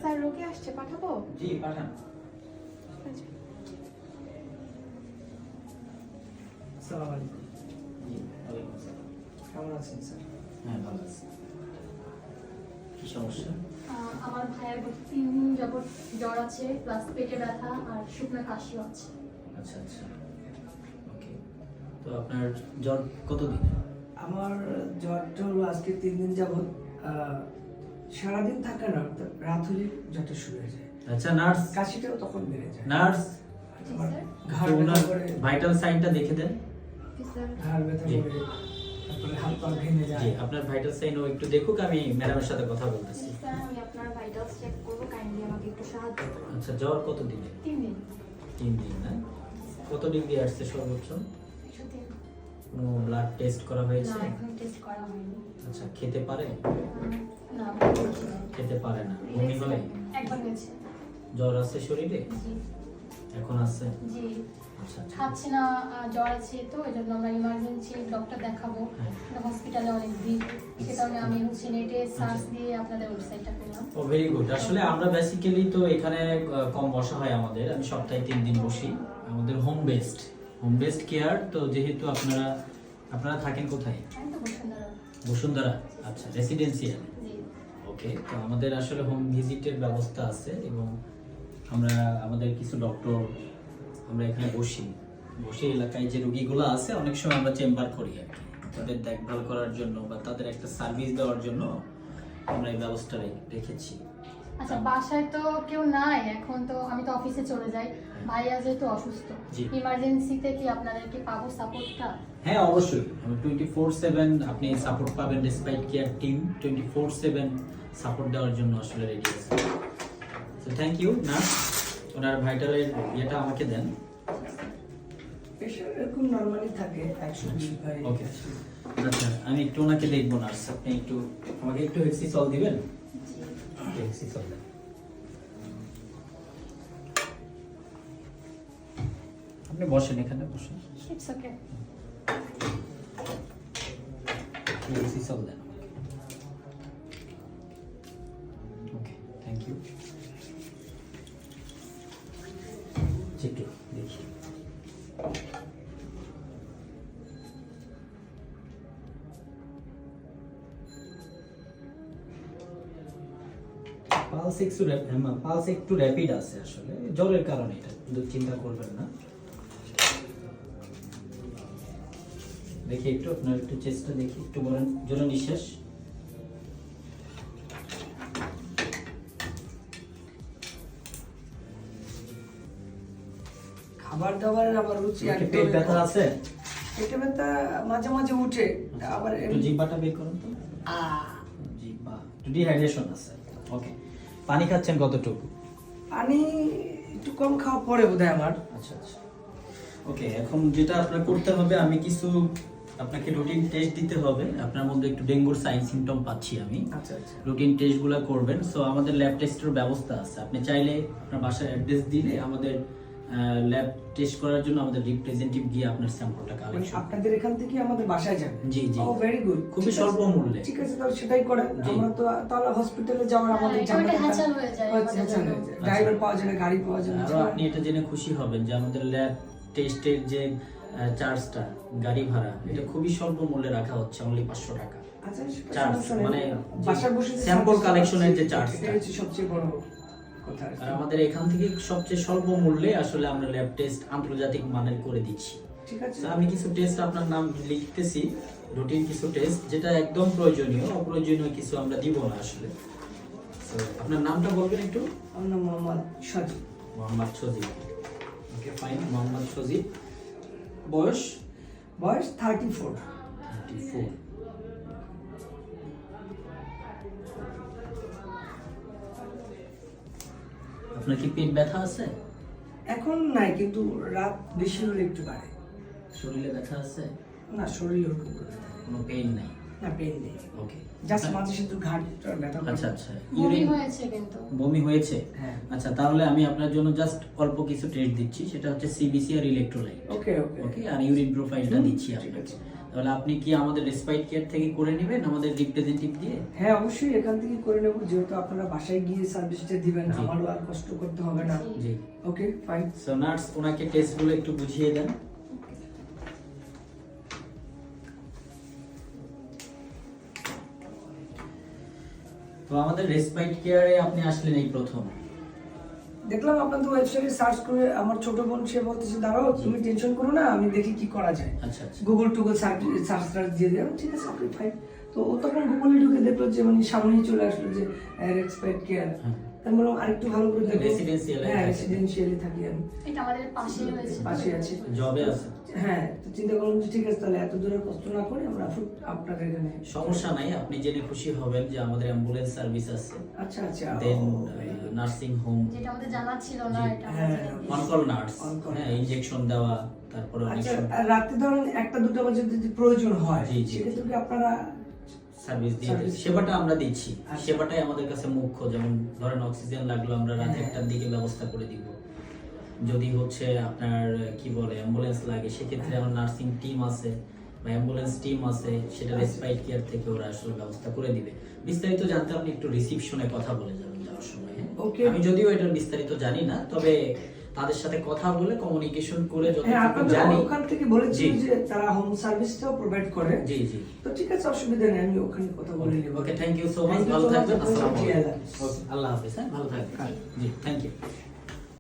Sir রোগী আসছে, পাঠাবো? জি পাঠান। আসসালামু আলাইকুম। জি ওয়ালাইকুম আসসালাম। কেমন আছেন স্যার? হ্যাঁ ভালো আছি। কি সমস্যা? আমার ভাইয়ের 3 দিন যাবত জ্বর আছে, প্লাস পেটে ব্যথা আর শুকনো কাশিও আছে। আচ্ছা আচ্ছা, ওকে। তো আপনার জ্বর কতদিন? আমার জ্বরটা হলো আজকে 3 দিন যাবত। সারাদিন থাকে না, তো রাত হলে জ্বরটা শুরু হয়ে যায়। আচ্ছা নার্স, কাশিটাও তখন বেড়ে যায়। নার্স জি আমার স্যার। ঘাড় ওনার ব্যথা করে, ভাইটাল সাইনটা দেখে দেন। জি স্যার। ঘাড় ব্যথা জি। করে, তারপরে হাত পা ভেঙে যায়। জি আপনার ভাইটাল সাইন ও একটু দেখুক, আমি ম্যাডামের সাথে কথা বলতেছি। জি স্যার, আমি আপনার ভাইটালস চেক করব, কাইন্ডলি আমাকে একটু সাহায্য করুন। আচ্ছা জ্বর কতদিন? 3 দিন। 3 দিন না? কত ডিগ্রি আসছে সর্বোচ্চ? 103। কোনো ব্লাড টেস্ট করা হয়েছে? না, এখন টেস্ট করা হয়নি। আচ্ছা খেতে পারে? না, বলছি না। খেতে পারে না, বমি হয়? একবার হয়েছে। জ্বর আছে শরীরে? জি এখন আছে? জি। আচ্ছা আচ্ছা। খাচ্ছে না, জ্বর আছে, তো এই জন্য আমরা ইমার্জেন্সি ডক্টর দেখাবো। হ্যাঁ। হসপিটালে অনেক ভিড়, সে কারণে আমি হচ্ছে নেটে সার্চ দিয়ে আপনাদের ওয়েবসাইটটা পেলাম। ও ভেরি গুড। আসলে আমরা বেসিক্যালি তো এখানে কম বসা হয় আমাদের, আমি সপ্তাহে 3 দিন বসি। আমাদের হোম বেসড কেয়ার। তো যেহেতু আপনারা থাকেন কোথায়? আমি তো বসুন্ধরা। বসুন্ধরা, আচ্ছা রেসিডেন্সিয়াল। জি। ওকে, তো আমাদের আসলে হোম ভিজিটের ব্যবস্থা আছে এবং আমরা আমাদের কিছু ডক্টর আমরা এখানে বসে এলাকায় যে রোগীগুলো আছে অনেক সময় আমরা চেম্বার করি আর কি, তাদের দেখভাল করার জন্য বা তাদের একটা সার্ভিস দেওয়ার জন্য আমরা এই ব্যবস্থা রেখেছি। আচ্ছা, বাসায় তো কেউ নাই এখন, তো আমি তো অফিসে চলে যাই, ভাইয়া যেহেতু অসুস্থ, জি। ইমার্জেন্সিতে কি আপনাদেরকে পাবো সাপোর্টটা? হ্যাঁ অবশ্যই, আমি 24/7 আপনি সাপোর্ট পাবেন। ডিসপাইট কেয়ার টিম 24/7 সাপোর্ট দেওয়ার জন্য আসলে রেডি আছে। সো থ্যাংক ইউ নার্স, ওনার ভাইটালের ইয়েটা আমাকে দেন। প্রেশার এরকম নরমালি থাকে 120 বাই ওকে, আচ্ছা আমি একটু ওনাকে দেখবো নার্স, আপনি একটু আমাকে একটু হেক্সিসল দিবেন। জি। হেক্সিসল দেন। আপনি বসেন, এখানে বসেন। It's okay. হেক্সিসল দেন। Okay thank you. একটু দেখি। পালস একটু র্যাপিড আছে আসলে, জ্বরের কারণে, এটা কিন্তু চিন্তা করবেন না। দেখি একটু আপনার একটু চেষ্টা দেখি, একটু বলেন জোরে নিঃশ্বাস। খাবার দাবারের আবার রুচি একটু পেট ব্যথা আছে? পেটে ব্যথা মাঝে মাঝে উঠে, আবার একটু জিহ্বাটা বের করুন তো। জিহ্বা একটু ডিহাইড্রেশন আছে। ওকে, পানি খাচ্ছেন কতটুকু? পানি একটু কম খাওয়া পরে বোধহয় আমার। আচ্ছা আচ্ছা, ওকে। এখন যেটা আপনার করতে হবে, আমি কিছু আপনাকে রুটিন টেস্ট দিতে হবে। আপনার মধ্যে একটু ডেঙ্গুর সাইন সিমটম পাচ্ছি আমি। আচ্ছা আচ্ছা। রুটিন টেস্টগুলো করবেন। সো আমাদের ল্যাব টেস্টের ব্যবস্থা আছে, আপনি চাইলে আপনার বাসার অ্যাড্রেস দিলে আমাদের ল্যাব টেস্ট করার জন্য আমাদের রিপ্রেজেন্টেটিভ গিয়ে আপনার স্যাম্পলটা মানে কালেকশন। আপনাদের এখান থেকে আমাদের বাসায় যাবে? জি জি, ও ভেরি গুড, খুবই স্বল্প মূল্যে। ঠিক আছে, তাহলে সেটাই করেন। জি। আমরা তো তাহলে হসপিটালে যাওয়ার আমাদের হ্যাঁ, এটা একটা হ্যাচাল হয়ে যায় আমাদের হ্যাচাল হয়ে যায়। ড্রাইভার পাওয়া যায় না, গাড়ি পাওয়া যায় না। আরো আপনি এটা জেনে খুশি হবেন যে আমাদের ল্যাব টেস্টের যে চার্জটা, গাড়ি ভাড়া, এটা খুবই স্বল্প মূল্যে রাখা হচ্ছে, অনলি 500 টাকা। আচ্ছা, সেটা চার্জ সমস্যা নেই। মানে বাসায় বসে যে স্যাম্পল সার্ভিসটা কালেকশনের যে পাচ্ছি, চার্জটা, এটাই হচ্ছে সবচেয়ে বড় কথা আর কি। আর আমাদের এখান থেকে সবচেয়ে স্বল্প মূল্যে আসলে আমরা ল্যাব টেস্ট আন্তর্জাতিক মানের করে দিচ্ছি। ঠিক আছে। তো আমি কিছু টেস্ট আপনার নাম লিখতেছি, রুটিন কিছু টেস্ট যেটা একদম প্রয়োজনীয়, অপ্রয়োজনীয় কিছু আমরা দিব না আসলে। তো আপনার নামটা বলবেন একটু। আমার নাম মোহাম্মদ সাজিদ। মোহাম্মদ সজিব। Okay fine, Mohammad Sajib. বয়স? বয়স 34। 34। আপনার কি পেট ব্যথা আছে? এখন নাই, কিন্তু রাত বেশি হলে একটু বাড়ে। শরীরে ব্যথা আছে? না, শরীর ওরকম করে ব্যথা নেই। কোনো পেইন নাই? না, পেন নেই। ওকে, জাস্ট মাঝে সাথে ঘাড়টা ব্যথা করে। আচ্ছা আচ্ছা। বমি হয়েছে কিন্তু। বমি হয়েছে? হ্যাঁ। আচ্ছা, তাহলে আমি আপনার জন্য জাস্ট অল্প কিছু টেস্ট দিচ্ছি, সেটা হচ্ছে সিবিসি আর ইলেকট্রোলাইট। ওকে ওকে। ওকে, আর ইউরিন প্রোফাইলটা দিচ্ছি ঠিক আপনাকে। আছে। তাহলে আপনি কি আমাদের রেসপাইট কেয়ার থেকে করে নেবেন আমাদের রিপ্রেজেন্টেটিভ দিয়ে? হ্যাঁ অবশ্যই এখান থেকে করে নেব, যেহেতু আপনারা বাসায় গিয়ে সার্ভিসটা দিবেন, জি। আমারও আর কষ্ট করতে হবে না। জি। Okay fine. সো নার্স ওনাকে টেস্টগুলো একটু বুঝিয়ে দেন। তো আমাদের রেসপাইট কেয়ারে আপনি আসলেন এই প্রথম। দেখলাম আপনাদের ওয়েবসাইটে সার্চ করে আমার ছোট বোন সে বলতেছে দাঁড়াও তুমি টেনশন করো না, আমি দেখি কি করা যায়। আচ্ছা আচ্ছা। গুগল টুগল সার্চ দিয়ে দিলাম, ঠিক আছে ওকে ফাইন। তো ও তখন গুগলে ঢুকে দেখলো যে মানে সামনেই চলে আসলো যে রেসপাইট কেয়ার। হ্যাঁ। আমি বললাম আরেকটু ভালো করে দেখো। Residential এ হ্যাঁ থাকে। রেসিডেন্সিয়ালি থাকি আমি। এটা আমাদের পাশে হয়েছে। পাশে আছে। জবে আছে। হ্যাঁ তো চিন্তা করলাম যে ঠিক আছে তাহলে এত দূরে কষ্ট না করে আমরা আপনাদের এখানে। সমস্যা নাই, আপনি জেনে খুশি হবেন যে আমাদের অ্যাম্বুলেন্স সার্ভিস আছে, আচ্ছা আচ্ছা। দেন নার্সিং হোম, যেটা আমাদের জানা ছিল না, জি। এটা হ্যাঁ। On call nurse, On call হ্যাঁ, nurse। ইনজেকশন দেওয়া, তারপরে অনেক আচ্ছা সময় আর রাতে ধরেন 1টা-2টা বাজে যদি প্রয়োজন হয় জি, জি, সেক্ষেত্রে কি আপনারা সার্ভিস দিয়ে Service দিই। সেবাটা আমরা দিচ্ছি, আচ্ছা। সেবাটাই আমাদের কাছে মুখ্য। যেমন ধরেন অক্সিজেন লাগলো, আমরা রাত হ্যাঁ। 1টার দিকে ব্যবস্থা করে দিব। যদি হচ্ছে আপনার কি বলে অ্যাম্বুলেন্স লাগে, সেক্ষেত্রে আমার নার্সিং টিম আছে বা অ্যাম্বুলেন্স টিম আছে, সেটা আচ্ছা। রেসপাইট কেয়ার থেকে ওরা আসলে ব্যবস্থা করে দিবে। বিস্তারিত জানতে আপনি একটু রিসিপশনে কথা বলে যাবেন যাওয়ার সময়, হ্যাঁ? Okay. আমি যদিও এটার বিস্তারিত জানি না, তবে তাদের সাথে কথা বলে কমিউনিকেশন করে হ্যাঁ যতটুকু আপনাদের জানি। ওখান থেকে বলেছিল জি। যে তারা হোম সার্ভিসটাও প্রোভাইড করে। জি জি। তো ঠিক আছে অসুবিধা নেই, আমি ওখানে কথা বলে নেব। Okay, thank you so much. Thank you ভালো so much, থাকবেন। আপনাকে আসসালামু জি, আলাইকুম। আল্লাহ হাফেজ। ওকে, আল্লাহ হাফেজ। হ্যাঁ, ভালো থাকবেন। হ্যাঁ। জি, থ্যাংক ইউ।